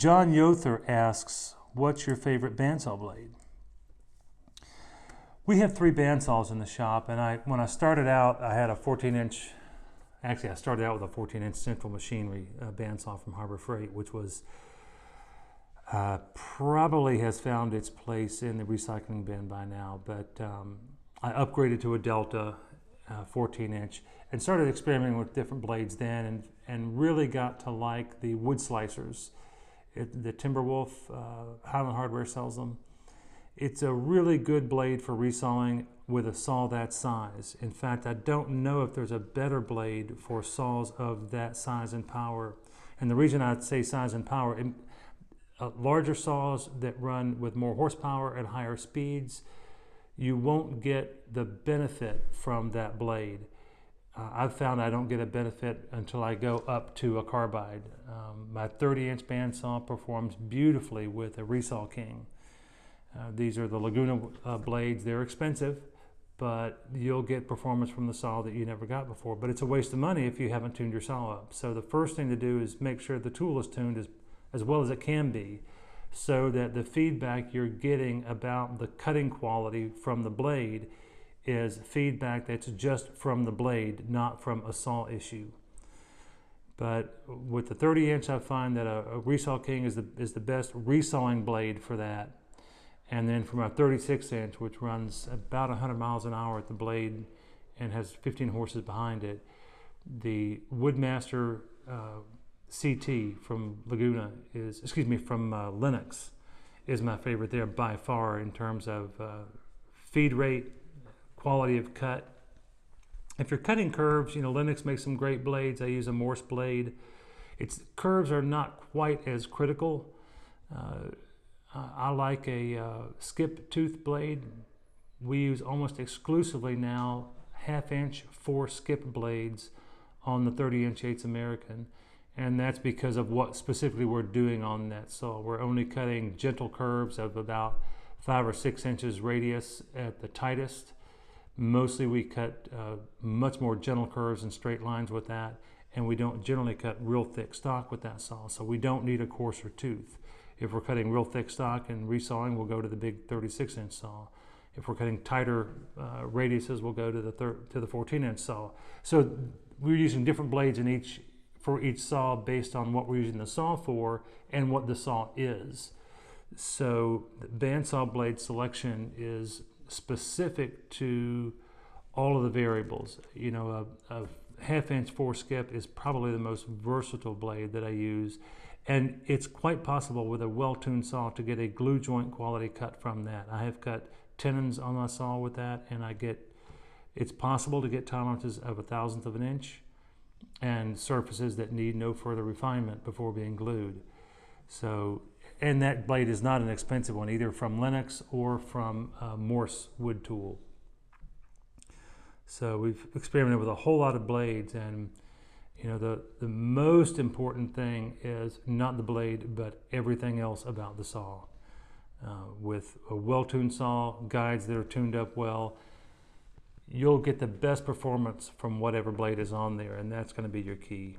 John Yother asks, what's your favorite bandsaw blade? We have 3 bandsaws in the shop, and when I started out, I had a 14-inch, actually I started out with a 14-inch Central Machinery bandsaw from Harbor Freight, which was probably has found its place in the recycling bin by now, but I upgraded to a Delta 14-inch and started experimenting with different blades then, and really got to like the wood slicers. The Timberwolf, Highland Hardware sells them. It's a really good blade for resawing with a saw that size. In fact, I don't know if there's a better blade for saws of that size and power. And the reason I'd say size and power, larger saws that run with more horsepower at higher speeds, you won't get the benefit from that blade. I've found I don't get a benefit until I go up to a carbide. My 30-inch bandsaw performs beautifully with a Resaw King. These are the Laguna Blades. They're expensive, but you'll get performance from the saw that you never got before. But it's a waste of money if you haven't tuned your saw up. So the first thing to do is make sure the tool is tuned as well as it can be, so that the feedback you're getting about the cutting quality from the blade is feedback that's just from the blade, not from a saw issue. But with the 30-inch, I find that a Resaw King is the best resawing blade for that. And then from a 36-inch, which runs about 100 miles an hour at the blade and has 15 horses behind it, the Woodmaster CT from Laguna from Lennox is my favorite there by far in terms of feed rate, quality of cut. If you're cutting curves, Lennox makes some great blades. I use a Morse blade. Its curves are not quite as critical. I like a skip tooth blade. We use almost exclusively now 1/2-inch 4 skip blades on the 30-inch 8s American, and that's because of what specifically we're doing on that saw. We're only cutting gentle curves of about 5 or 6 inches radius at the tightest. Mostly we cut much more gentle curves and straight lines with that, and we don't generally cut real thick stock with that saw, so we don't need a coarser tooth. If we're cutting real thick stock and resawing, we'll go to the big 36-inch saw. If we're cutting tighter radiuses, we'll go to the 14-inch saw. So we're using different blades for each saw based on what we're using the saw for and what the saw is. So the bandsaw blade selection is specific to all of the variables. A 1/2-inch 4 skip is probably the most versatile blade that I use. And it's quite possible with a well-tuned saw to get a glue joint quality cut from that. I have cut tenons on my saw with that, and it's possible to get tolerances of 1/1000th of an inch and surfaces that need no further refinement before being glued. So, and that blade is not an expensive one, either from Lennox or from Morse wood tool. So we've experimented with a whole lot of blades, and the most important thing is not the blade, but everything else about the saw. With a well-tuned saw, guides that are tuned up well, you'll get the best performance from whatever blade is on there, and that's going to be your key.